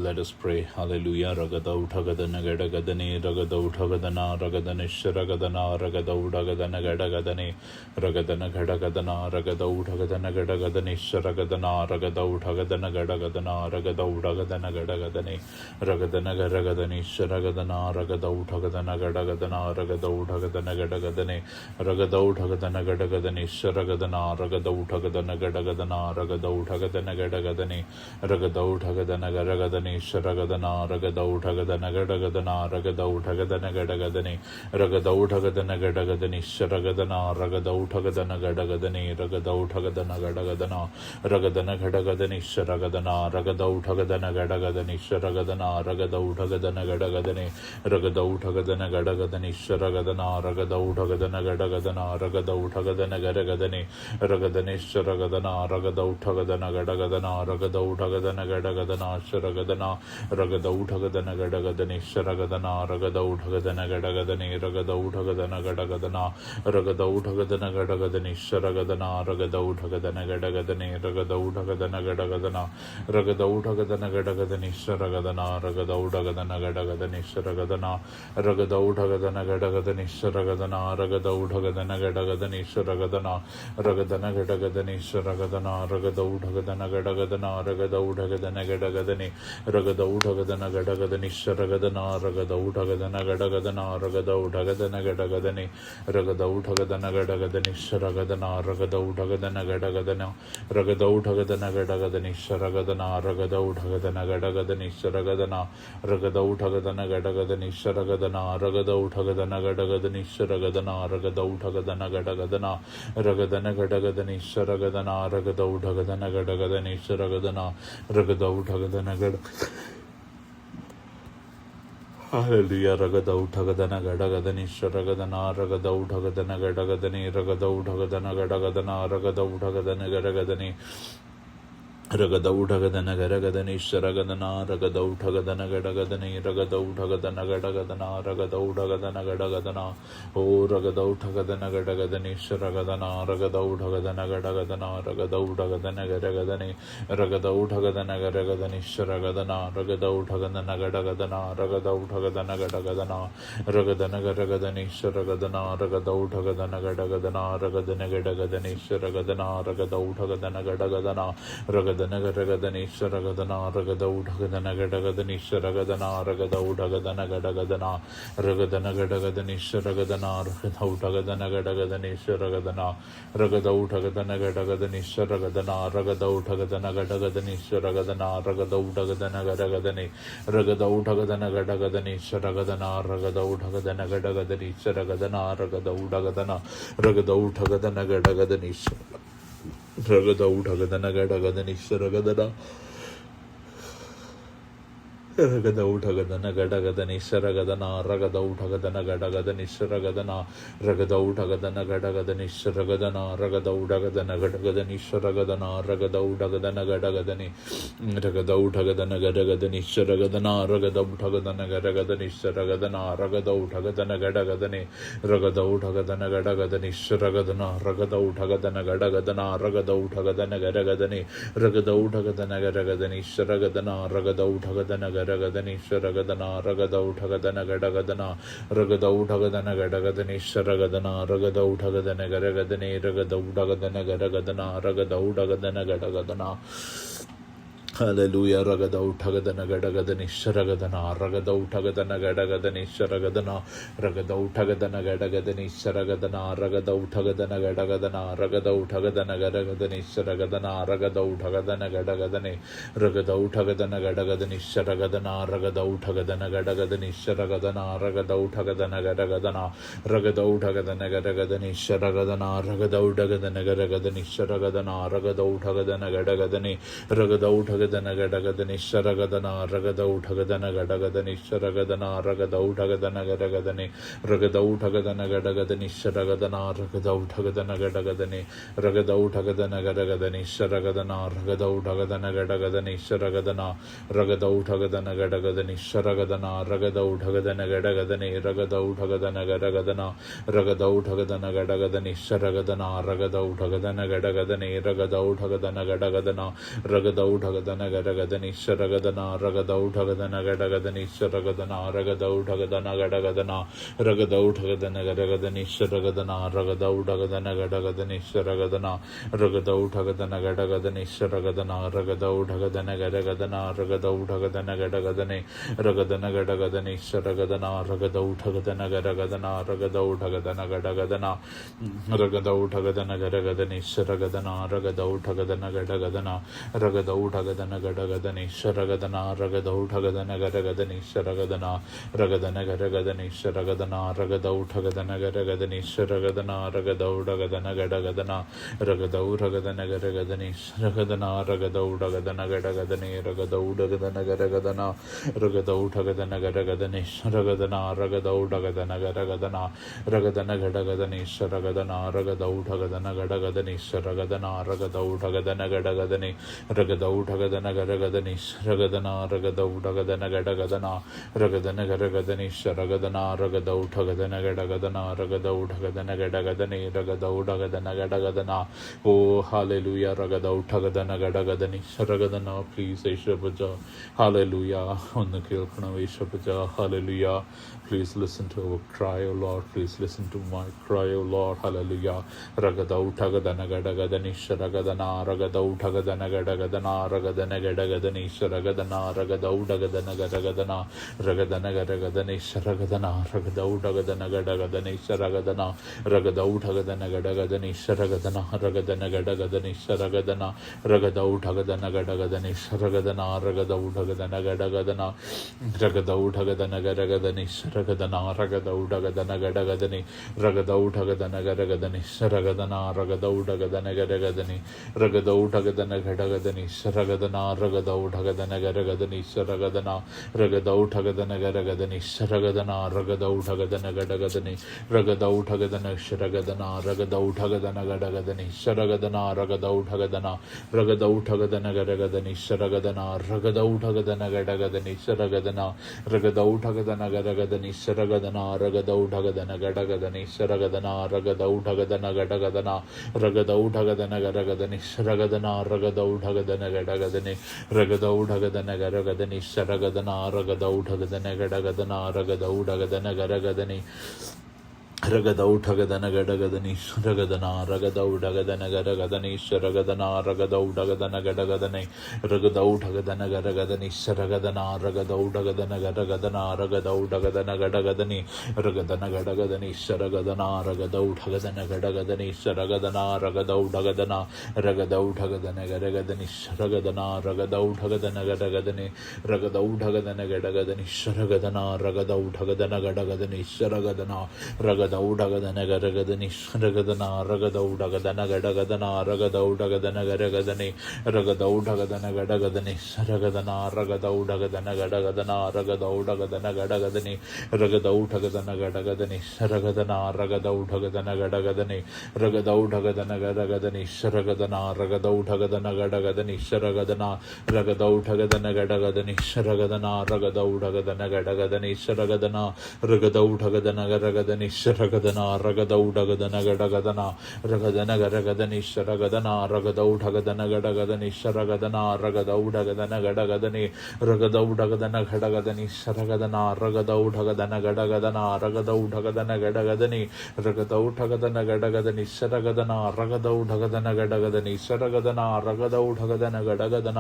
Let us pray. Hallelujah. Ragada Utagadana Gadagadane, Ragada Utagadana, Ragadanish Ragadana, Ragada Utagadana Gadagadane, Ragadana Gadagadana, Ragada Utagadana Gadagadanish Ragadana, Ragada Utagadana Gadagadana, Ragada Utagadana Gadagadane, Ragadana Gadagadanish Ragadana, Ragada Utagadana Gadagadana, Ragada Utagadana Gadagadane, Ragada Utagadana Gadagadanish Ragadana, Ragada Utagadana Gadagadana, Ragada Utagadana Gadagadane, Ragadauठागदन गरगदने शरगदना रगदौठगदन गडगदना रगदौठगदन गडगदने रगदौठगदन गडगदनि शरगदना रगदौठगदन गडगदने रगदौठगदन गडगदना रगदन घडगदनि शरगदना रगदौठगदन गडगदनि शरगदना रगदौठगदन गडगदने रगदौठगदन गडगदनि शरगदना रगदौठगदन गडगदना रगदौठगदन गरगदने रगदने शरगदना रगदौठगदन गडगदना रगदौठगदन गडगदना शरगदना रगदौठगदन गडगदनि शरगदना रगदौठगदन गडगदने रगदौठगदन गडगदना रगदौठगदन गडगदनि शरगदना रगदौठगदन गडगदने रगदौठगदन गडगदना रगदौठगदन गडगदनि शरगदना रगदौठगदन गडगदनि शरगदना रगदौठगदन गडगदनि शरगदना रगदौठगदन गडगदनि शरगदना रगदन गडगदनि शरगदना रगदौठगदन गडगदना रगदौठगदन गडगदनि रगदौठगदन गडगदनि शरगदना रगदौठगदन गडगदना रगदौठगदन गडगदनि रगदौठगदन गडगदनि शरगदना रगदौठगदन गडगदना रगदौठगदन गडगदनि शरगदना रगदौठगदन गडगदनि शरगदना रगदौठगदन गडगदनि शरगदना रगदौठगदन गडगदनि शरगदना रगदौठगदन गडगदना रगदन गडगदनि शरगदना रगदौठगदन गडगदनि शरगदना रगदौठगदन गड Hallelujah. Ragadauಠಗದನ ಗಡಗದನಿ ಶರಗದನ ರಗದೌಠಗದನ ಗಡಗದನಿ ರಗದೌಠಗದನ ಗಡಗದನ ರಗದೌಠಗದನ ಗಡಗದನಿ ರಗದೌಠಗದನ ಗರಗದನಿ ಶರಗದನ ರಗದೌಠಗದನ ಗಡಗದನಿ ರಗದೌಠಗದನ ಗಡಗದನ ರಗದೌಠಗದನ ಗಡಗದನ O ರಗದೌಠಗದನ ಗಡಗದನಿ ಶರಗದನ ರಗದೌಠಗದನ ಗಡಗದನ ರಗದೌಠಗದನ ಗರಗದನಿ ರಗದೌಠಗದನ ಗರಗದನಿ ಶರಗದನ ರಗದೌಠಗದನ ಗಡಗದನ ರಗದೌಠಗದನ ಗಡಗದನ ರಗದನ ಗರಗದನಿ ಶರಗದನ ರಗದೌಠಗದನ ಗಡಗದನ ರಗದನ ಗಡಗದನಿ ಶರಗದನ ರಗದೌಠಗದನ ಗಡಗದನ ರಗದನ ಗರಗದನಿ ಶರಗದನ ರಗದೌಠಗದನ ಗಡಗದನಿ ಶರಗದನ ರಗದೌಠಗದನ ಗಡಗದನ ರಗದನ ಗಡಗದನಿ ಶರಗದನ ರಗದೌಠಗದನ ಗಡಗದನಿ ಶರಗದನ ರಗದೌಠಗದನ ಗಡಗದನಿ ಶರಗದನ ರಗದೌಠಗದನ ಗಡಗದನಿ ಶರಗದನ ರಗದೌಠಗದನ ಗಡಗದನಿ ರಗದೌಠಗದನ ಗಡಗದನಿ ಶರಗದನ ರಗದೌಠಗದನ ಗಡಗದನಿ ಶರಗದನ ರಗದೌಠಗದನ ರಗದೌಠಗದನ ಗಡಗದನಿ ರಗದೌಠಗದನ ಗಡಗದನಿ ಶರಗದನ ರಗದೌಠಗದನ ಗಡಗದನಿ ಶರಗದನ ರಗದೌಠಗದನ ಗಡಗದನಿ ಶರಗದನ ರಗದೌಠಗದನ ಗಡಗದನಿ ಶರಗದನ ರಗದೌಠಗದನ ಗಡಗದನಿ ಶರಗದನ ರಗದೌಠಗದನ ಗಡಗದನಿ ರಗದೌಠಗದನ ಗಡಗದನಿ ಶರಗದನ ರಗದೌಠಗದನ ಗಡಗದನಿ ಶರಗದನ ರಗದೌಠಗದನ ಗಡಗದನಿ ರಗದೌಠಗದನ ಗಡಗದನಿ ಶರಗದನ ರಗದೌಠಗದನ ಗಡಗದನ ರಗದೌಠಗದನ ಗಡಗದನಿ ರಗದೌಠಗದನ ಗಡಗದನಿ ಶರಗದನ ರಗದೌಠಗದನ ಗಡಗದನಿ ಶರಗದನ ರಗದೌಠಗದನ ಗಡಗದನ ರಗದೌಠಗದನ ಗಡಗದನಿ ಶರಗದನ ರಗದೌಠಗದನ ಗರಗದನಿ ರಗದೌಠಗದನ ಗರಗದನ ರಗದೌಠಗದನ ಗಡಗದನ Hallelujah. Ragadauಠಗದನ ಗಡಗದನಿ ಶರಗದನ ರಗದೌಠಗದನ ಗಡಗದನಿ ಶರಗದನ ರಗದೌಠಗದನ ಗಡಗದನಿ ಶರಗದನ ರಗದೌಠಗದನ ಗಡಗದನ ರಗದೌಠಗದನ ಗಡಗದನಿ ಶರಗದನ ರಗದೌಠಗದನ ಗಡಗದನಿ ರಗದೌಠಗದನ ಗಡಗದನಿ ಶರಗದನ ರಗದೌಠಗದನ ಗಡಗದನಿ ಶರಗದನ ರಗದೌಠಗದನ ಗಡಗದನ ರಗದೌಠಗದನ ಗಡಗದನಿ ಶರಗದನ ರಗದೌಠಗದನ ಗಡಗದನಿ ಶರಗದನ ರಗದೌಠಗದನ ಗಡಗದನಿ ರಗದೌಠಗದನ ಗಡಗದನಿ ಶರಗದನ ರಗದೌಠಗದನ ಗಡಗದನಿ ಶರಗದನ ರಗದೌಠಗದನ ಗಡಗದನಿ ರಗದೌಠಗದನ ಗಡಗದನಿ ಶರಗದನ ರಗದೌಠಗದನ ಗಡಗದನಿ ರಗದೌಠಗದನ ಗಡಗದನಿ ಶರಗದನ ರಗದೌಠಗದನ ಗಡಗದನಿ ಶರಗದನ ರಗದೌಠಗದನ ಗಡಗದನಿ ಶರಗದನ ರಗದೌಠಗದನ ಗಡಗದನಿ ರಗದೌಠಗದನ ಗಡಗದನ ರಗದೌಠಗದನ ಗಡಗದನಿ ಶರಗದನ ರಗದೌಠಗದನ ಗಡಗದನಿ ರಗದೌಠಗದನ ಗಡಗದನ ರಗದೌಠಗದನ ಗಡಗದನಿ ಶರಗದನ ರಗದೌಢಗದನ ಗಡಗದನಿ ಶರಗದನ ರಗದೌಢಗದನ ಗಡಗದನ ರಗದೌಢಗದನ ಗಡಗದನಿ ಶರಗದನ ರಗದೌಢಗದನ ಗಡಗದನಿ ಶರಗದನ ರಗದೌಢಗದನ ಗಡಗದನಿ ಶರಗದನ ರಗದೌಢಗದನ ಗಡಗದನ ರಗದೌಢಗದನ ಗಡಗದನೆ ರಗದನ ಗಡಗದನಿ ಶರಗದನ ರಗದೌಢಗದನ ಗಡಗದನ ರಗದೌಢಗದನ ಗಡಗದನ ರಗದೌಢಗದನ ಗಡಗದನಿ ಶರಗದನ ರಗದೌಢಗದನ ಗಡಗದನ ರಗದೌಢಗದನ ಗಡಗದನಿ ಶರಗದನ ರಗದೌಢಗದನ ಗಡಗದನಿ ಶರಗದನ ರಗದನ ಗಡಗದನಿ ಶರಗದನ ರಗದೌಢಗದನ ಗಡಗದನಿ ಶರಗದನ ರಗದೌಢಗದನ ಗಡಗದನ ರಗದೌಢಗದನ ಗಡಗದನಿ ಶರಗದನ ರಗದೌಢಗದನ ಗಡಗದನಿ ರಗದೌಢಗದನ ಗಡಗದನ ರಗದೌಢಗದನ ಗಡಗದನಿ ಶರಗದನ ರಗದೌಢಗದನ ಗಡಗದನ ರಗದನ ಗಡಗದನಿ ಶರಗದನ ರಗದೌಢಗದನ ಗಡಗದನಿ ಶರಗದನ ರಗದೌಢಗದನ ಗಡಗದನಿ ರಗದೌಢಗದನ ಗಡಗದನಿ ಶರಗದನ ರಗದೌಢಗದನ ಗಡಗದನ ರಗದನ ಗಡಗದನಿ ಶರಗದನ ರಗದೌಢಗದನ ಗಡಗದನ ರಗದೌಢಗದನ ಗಡಗದನಿ ರಗದೌಢಗದನ ಗಡಗದನ O hallelujah ರಗದೌಢಗದನ ಗಡಗದನಿ ಶರಗದನ please ಯೇಸುಪಜ hallelujah ಒಂದು ಕೇಳ್ಕೊಣ ಯೇಸುಪಜ hallelujah please listen to our cry O Lord please listen to my cry O Lord hallelujah ರಗದೌಠಗದನ ಗಡಗದನಿ ಶರಗದನ ರಗದೌಠಗದನ ಗಡಗದನ ರಗದನ ಗಡಗದನಿ ಶರಗದನ ರಗದೌಢಗದನ ಗಡಗದನ ರಗದನ ಗಡಗದನಿ ಶರಗದನ ರಗದೌಢಗದನ ಗಡಗದನಿ ಶರಗದನ ರಗದೌಠಗದನ ಗಡಗದನಿ ಶರಗದನ ರಗದನ ಗಡಗದನಿ ಶರಗದನ ರಗದೌಠಗದನ ಗಡಗದನಿ ಶರಗದನ ರಗದೌಢಗದನ ಗಡಗದನ ರಗದೌಢಗದನ ಗಡಗದನಿ ಶರಗದನ ರಗದೌಢಗದನ ಗಡಗದನಿ ರಗದೌಢಗದನ ಗಡಗದನಿ ಶರಗದನ ರಗದೌಢಗದನ ಗಡಗದನಿ ರಗದೌಢಗದನ ಗಡಗದನಿ ಶರಗದನ ರಗದೌಢಗದನ ಗಡಗದನಿ ಶರಗದನ ರಗದೌಠಗದನ ಗಡಗದನಿ ಶರಗದನ ರಗದೌಢಗದನ ಗಡಗದನಿ ರಗದೌಠಗದನ ಶರಗದನ ರಗದೌಠಗದನ ಗಡಗದನಿ ಶರಗದನ ರಗದೌಠಗದನ ರಗದೌಠಗದನ ಗಡಗದನಿ ಶರಗದನ ರಗದೌಠಗದನ ಗಡಗದನಿ ಶರಗದನ ರಗದೌಠಗದನ ಗಡಗದನಿ ಶರಗದನ ರಗದೌಢಗದನ ಗಡಗದನಿ ಶರಗದನ ರಗದೌಢಗದನ ಗಡಗದನ ರಗದೌಢಗದನ ಗಡಗದನಿ ಶರಗದನ ರಗದೌಢಗದನ ಗಡಗದನಿ ರಗದೌಢಗದನ ಗಡಗದನಿ ಶರಗದನ ರಗದೌಢಗದನ ಗಡಗದನ ರಗದೌಢಗದನ ಗಡಗದನಿ ರಗದೌಠಗದನ ಗಡಗದನಿ ಶರಗದನ ರಗದೌಢಗದನ ಗಡಗದನಿ ಶರಗದನ ರಗದೌಢಗದನ ಗಡಗದನಿ ರಗದೌಠಗದನ ಗಡಗದನಿ ಶರಗದನ ರಗದೌಢಗದನ ಗಡಗದನ ರಗದೌಢಗದನ ಗಡಗದನಿ ರಗದನ ಗಡಗದನಿ ಶರಗದನ ರಗದೌಠಗದನ ಗಡಗದನಿ ಶರಗದನ ರಗದೌಢಗದನ ರಗದೌಠಗದನ ಗಡಗದನಿ ಶರಗದನ ರಗದೌಠಗದನ ಗಡಗದನಿ ರಗದೌಢಗದನ ಗಡಗದನಿ ಶರಗದನ ರಗದೌಠಗದನ ಗಡಗದನಿ ಶರಗದನ ರಗದೌಢಗದನ ಗಡಗದನಿ ಶರಗದನ ರಗದೌಢಗದನ ಗಡಗದನ ರಗದೌಢಗದನ ಗಡಗದನಿ ರಗದೌಢಗದನ ಗಡಗದನಿ ಶರಗದನ ರಗದೌಢಗದನ ಗಡಗದನ ರಗದೌಢಗದನ ಗಡಗದನಿ ರಗದೌಠಗದನ ಗಡಗದನಿ ಶರಗದನ ರಗದೌಢಗದನ ಗಡಗದನಿ ರಗದೌಢಗದನ ಗಡಗದನಿ ಶರಗದನ ರಗದೌಢಗದನ ಗಡಗದನಿ ಶರಗದನ ರಗದೌಠಗದನ ಗಡಗದನಿ ಶರಗದನ ರಗದೌಢಗದನ ಗಡಗದನಿ ಶರಗದನ ರಗದೌಢಗದನ ಗಡಗದನಿ ಶರಗದನ ರಗದೌಢಗದನ ಗಡಗದನ ರಗದನ ಗಡಗದನಿ ಶರಗದನ ರಗದೌಢಗದನ ಗಡಗದನಿ ಶರಗದನ ರಗದೌಢಗದನ ಗಡಗದನಿ ರಗದೌಢಗದನ ಗಡಗದನಿ ಶರಗದನ ರಗದೌಢಗದನ ಗಡಗದನ ರಗದೌಢಗದನ ಗಡಗದನಿ ರಗದೌಠಗದನ ಗಡಗದನಿ ಶರಗದನ ರಗದೌಢಗದನ ಗಡಗದನಿ ಶರಗದನ ರಗದೌಢಗದನ ಗಡಗದನ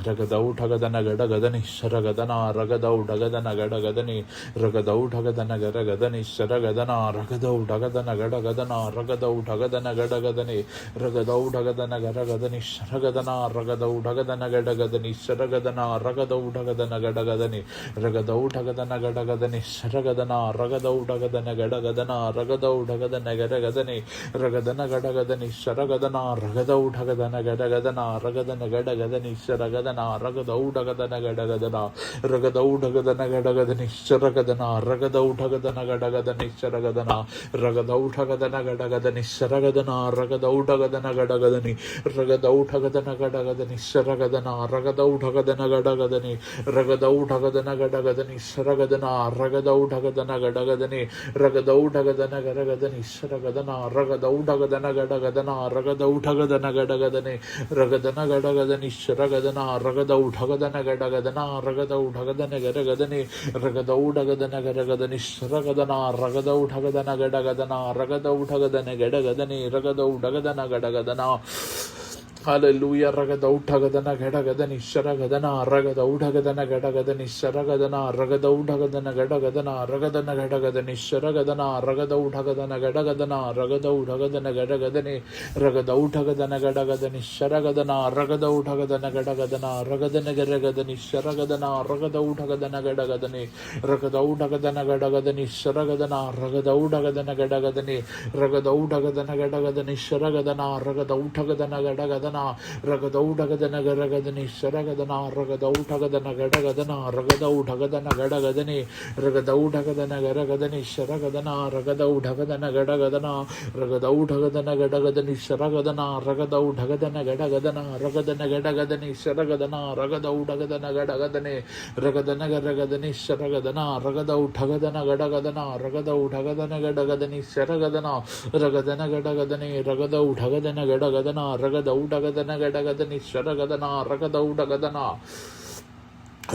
ರಗದೌಠಗದನ ಗಡಗದನಿ ಶರಗದನ ರಗದೌಢಗದನ ಗಡಗದನಿ ರಗದೌಢಗದನ ಗಡಗದನಿ ಶರಗದನ ರಗದೌಢಗದನ ಗಡಗದನ ರಗದೌಢಗದನ ಗಡಗದನಿ ರಗದೌಢಗದನ ಗಡಗದನಿ ಶರಗದನ ರಗದೌಢಗದನ ಗಡಗದನಿ ಶರಗದನ ರಗದೌಢಗದನ ಗಡಗದನಿ ರಗದೌಢಗದನ ಗಡಗದನಿ ಶರಗದನ ರಗದೌಢಗದನ ಗಡಗದನ ರಗದೌಢಗದನ ಗಡಗದನಿ ರಗದನ ಗಡಗದನಿ ಶರಗದನ ರಗದೌಢಗದನ ಗಡಗದನ ರಗದನ ಗಡಗದನಿ ಶರಗದನ ರಗದೌಢಗದನ ಗಡಗದನ ರಗದೌಢಗದನ ಗಡಗದನಿ ಶರಗದನ ರಗದೌಢಗದನ ಗಡಗದನಿ ಶರಗದನ ಗಡಗದನ ರಗದೌಠಗದನ ಗಡಗದನಿ ಶರಗದನ ರಗದೌಠಗದನ ಗಡಗದನಿ ರಗದೌಠಗದನ ಗಡಗದನಿ ಶರಗದನ ರಗದೌಠಗದನ ಗಡಗದನಿ ರಗದೌಠಗದನ ಗಡಗದನಿ ಶರಗದನ ರಗದೌಠಗದನ ಗಡಗದನಿ ರಗದೌಠಗದನ ಗಡಗದನಿ ಶರಗದನ ರಗದೌಠಗದನ ಗಡಗದನ ರಗದೌಠಗದನ ಗಡಗದನಿ ರಗದನ ಗಡಗದನಿ ಶರಗದನ ರಗದೌಠಗದನ ಗಡಗದನ ರಗದೌಠಗದನ ಗಡಗದನಿ ರಗದೌಢಗದನ ಗಡಗದನಿ ಶರಗದನ ರಗದೌಠಗದನ ಗಡಗದನ ರಗದೌಠಗದನ ಗಡಗದನಿ ರಗದೌಢಗದನ ಗಡಗದನ hallelujah ರಗದೌಠಗದನ ಗಡಗದನಿ ಶರಗದನ ರಗದೌಢಗದನ ಗಡಗದನಿ ಶರಗದನ ರಗದೌಢಗದನ ಗಡಗದನ ರಗದನ ಗಡಗದನಿ ಶರಗದನ ರಗದೌಢಗದನ ಗಡಗದನ ರಗದೌಢಗದನ ಗಡಗದನಿ ರಗದೌಠಗದನ ಗಡಗದನಿ ಶರಗದನ ರಗದೌಠಗದನ ಗಡಗದನ ರಗದನ ಗರಗದನಿ ಶರಗದನ ರಗದೌಠಗದನ ಗಡಗದನಿ ರಗದೌಢಗದನ ಗಡಗದನಿ ಶರಗದನ ರಗದೌಢಗದನ ಗಡಗದನಿ ರಗದೌಢಗದನ ಗಡಗದನಿ ಶರಗದನ ರಗದೌಠಗದನ ಗಡಗದನ ರಗದೌಢಗದನ ಗರಗದನಿ ಶರಗದನ ರಗದೌಠಗದನ ಗಡಗದನ ರಗದೌಢಗದನ ಗಡಗದನಿ ರಗದೌಢಗದನ ಗರಗದನಿ ಶರಗದನ ರಗದೌಢಗದನ ಗಡಗದನ ರಗದೌಢಗದನ ಗಡಗದನಿ ಶರಗದನ ರಗದೌಢಗದನ ಗಡಗದನ ರಗದನ ಗಡಗದನಿ ಶರಗದನ ರಗದೌಢಗದನ ಗಡಗದನಿ ರಗದನ ಗರಗದನಿ ಶರಗದನ ರಗದೌಠಗದನ ಗಡಗದನ ರಗದೌಢಗದನ ಗಡಗದನಿ ಶರಗದನ ರಗದನ ಗಡಗದನಿ ರಗದೌಢಗದನ ಗಡಗದನ ರಗದೌಢಗದನ ಗಡಗದನಿ ಶರಗದನ ರಗದೌಢಗದನ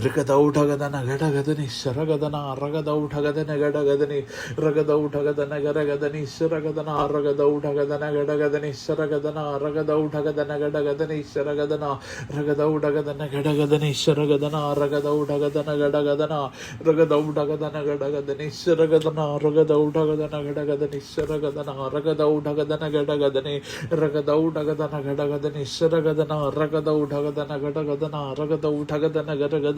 ರಗದೌಠಗದನ ಗಡಗದನಿ ಶರಗದನ ರಗದೌಠಗದನ ಗಡಗದನಿ ರಗದೌಠಗದನ ಗರಗದನಿ ಶರಗದನ ರಗದೌಠಗದನ ಗಡಗದನಿ ಶರಗದನ ರಗದೌಠಗದನ ಗಡಗದನಿ ಶರಗದನ ರಗದೌಢಗದನ ಗಡಗದನಿ ಶರಗದನ ರಗದೌಢಗದನ ಗಡಗದನ ರಗದೌಢಗದನ ಗಡಗದನಿ ಶರಗದನ ರಗದೌಢಗದನ ಗಡಗದನಿ ಶರಗದನ ರಗದೌಢಗದನ ಗಡಗದನಿ ರಗದೌಢಗದನ ಗಡಗದನಿ ಶರಗದನ ರಗದೌಢಗದನ ಗಡಗದನ ರಗದೌಠಗದನ ಗರಗದನಿ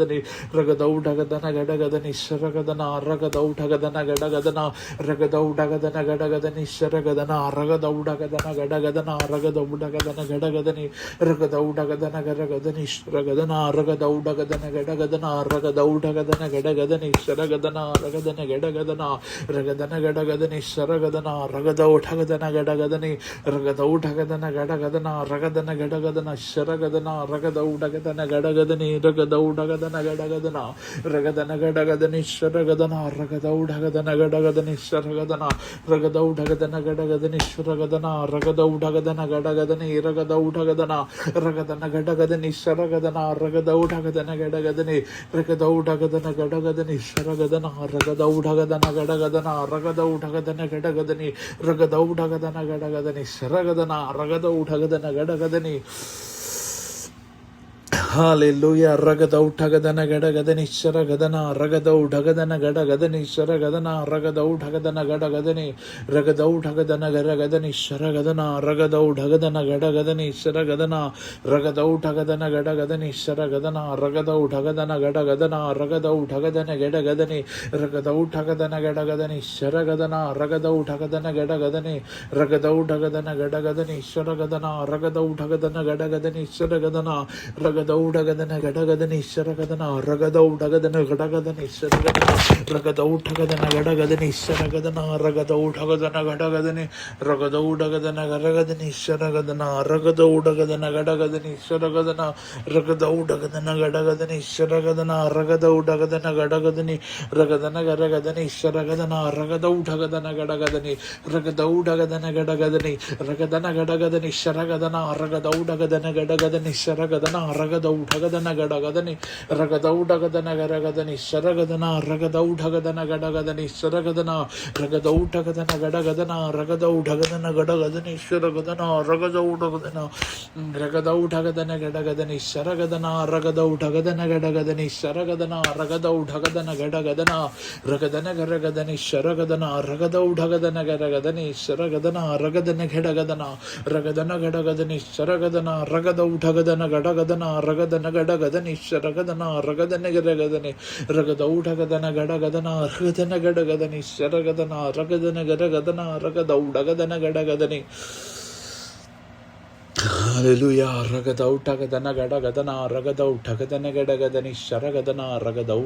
ರಗದೌಢಗದನ ಗಡಗದನಿ ಶರಗದನ ರಗದೌಠಗದನ ಗಡಗದನ ರಗದೌಢಗದನ ಗಡಗದನಿ ಶರಗದನ ರಗದೌಢಗದನ ಗಡಗದನ ರಗದೌಢಗದನ ಗಡಗದನಿ ರಗದೌಢಗದನ ಗರಗದನಿ ಶರಗದನ ರಗದೌಢಗದನ ಗಡಗದನ ರಗದೌಢಗದನ ಗಡಗದನಿ ಶರಗದನ ರಗದನ ಗಡಗದನ ರಗದನ ಗಡಗದನಿ ಶರಗದನ ರಗದೌಠಗದನ ಗಡಗದನಿ ರಗದೌಠಗದನ ಗಡಗದನ ರಗದನ ಗಡಗದನ ಶರಗದನ ರಗದೌಢಗದನ ಗಡಗದನಿ ರಗದೌಢಗದನ ಗಡಗದನ ರಗದನ ಗಡಗದನಿ ಶರಗದನ ರಗದೌಢಗದನ ಗಡಗದನಿ ಶರಗದನ ರಗದೌಢಗದನ ಗಡಗದನಿ ಶರಗದನ ರಗದೌಢಗದನ ಗಡಗದನಿ ರಗದೌಢಗದನ ರಗದನ ಗಡಗದನಿ ಶರಗದನ ರಗದೌಢಗದನ ಗಡಗದನಿ ರಗದೌಢಗದನ ಗಡಗದನಿ ಶರಗದನ ರಗದೌಢಗದನ ಗಡಗದನ ರಗದೌಢಗದನ ಗಡಗದನಿ ರಗದೌಢಗದನ ಗಡಗದನಿ ಶರಗದನ ರಗದೌಢಗದನ ಗಡಗದನಿ hallelujah ರಗದೌಠಗದನ ಗಡಗದನಿ ಶರಗದನ ರಗದೌಢಗದನ ಗಡಗದನಿ ಶರಗದನ ರಗದೌಢಗದನ ಗಡಗದನಿ ರಗದೌಢಗದನ ಗರಗದನಿ ಶರಗದನ ರಗದೌಢಗದನ ಗಡಗದನಿ ಶರಗದನ ರಗದೌಠಗದನ ಗಡಗದನಿ ಶರಗದನ ರಗದೌಢಗದನ ಗಡಗದನ ರಗದೌಢಗದನ ಗಡಗದನಿ ರಗದೌಠಗದನ ಗಡಗದನಿ ಶರಗದನ ರಗದೌಠಗದನ ಗಡಗದನಿ ರಗದೌಢಗದನ ಗಡಗದನಿ ಶರಗದನ ರಗದೌಠಗದನ ಗಡಗದನಿ ಶರಗದನ ರಗದೌಢಗದನ ಗಡಗದನಿ ಶರಗದನ ರಗದೌಢಗದನ ಗಡಗದನಿ ಶರಗದನ ರಗದೌಠಗದನ ಗಡಗದನಿ ಶರಗದನ ರಗದೌಢಗದನ ಗಡಗದನಿ ರಗದೌಢಗದನ ಗರಗದನಿ ಶರಗದನ ರಗದೌಢಗದನ ಗಡಗದನಿ ಶರಗದನ ರಗದೌಢಗದನ ಗಡಗದನಿ ಶರಗದನ ರಗದೌಢಗದನ ಗಡಗದನಿ ರಗದನ ಗರಗದನಿ ಶರಗದನ ರಗದೌಢಗದನ ಗಡಗದನಿ ರಗದೌಢಗದನ ಗಡಗದನಿ ರಗದನ ಗಡಗದನಿ ಶರಗದನ ರಗದೌಢಗದನ ಗಡಗದನಿ ಶರಗದನ ರಗದೌಢಗದನ ಗಡಗದನಿ ರಗದೌಢಗದನ ಗರಗದನಿ ಶರಗದನ ರಗದೌಢಗದನ ಗಡಗದನಿ ಶರಗದನ ರಗದೌಢಗದನ ಗಡಗದನ ರಗದೌಢಗದನ ಗಡಗದನಿ ಶರಗದನ ರಗದೌಢಗದನ ರಗದೌಢಗದನ ಗಡಗದನಿ ಶರಗದನ ರಗದೌಢಗದನ ಗಡಗದನಿ ಶರಗದನ ರಗದೌಢಗದನ ಗಡಗದನ ರಗದನ ಗರಗದನಿ ಶರಗದನ ರಗದೌಢಗದನ ಗರಗದನಿ ಶರಗದನ ರಗದನ ಘಡಗದನ ರಗದನ ಗಡಗದನಿ ಶರಗದನ ರಗದೌಢಗದನ ಗಡಗದನ ರಗದನ ಗಡಗದನಿ ಶರಗದನ ರಗದನ ಗರಗದನಿ ರಗದೌಢಗದನ ಗಡಗದನ ರಗದನ ಗಡಗದನಿ ಶರಗದನ ರಗದನ ಗರಗದನ ರಗದೌಢಗದನ ಗಡಗದನಿ hallelujah ರಗದೌಠಗದನ ಗಡಗದನ ರಗದೌಠಗದನ ಗಡಗದನಿ ಶರಗದನ ರಗದೌ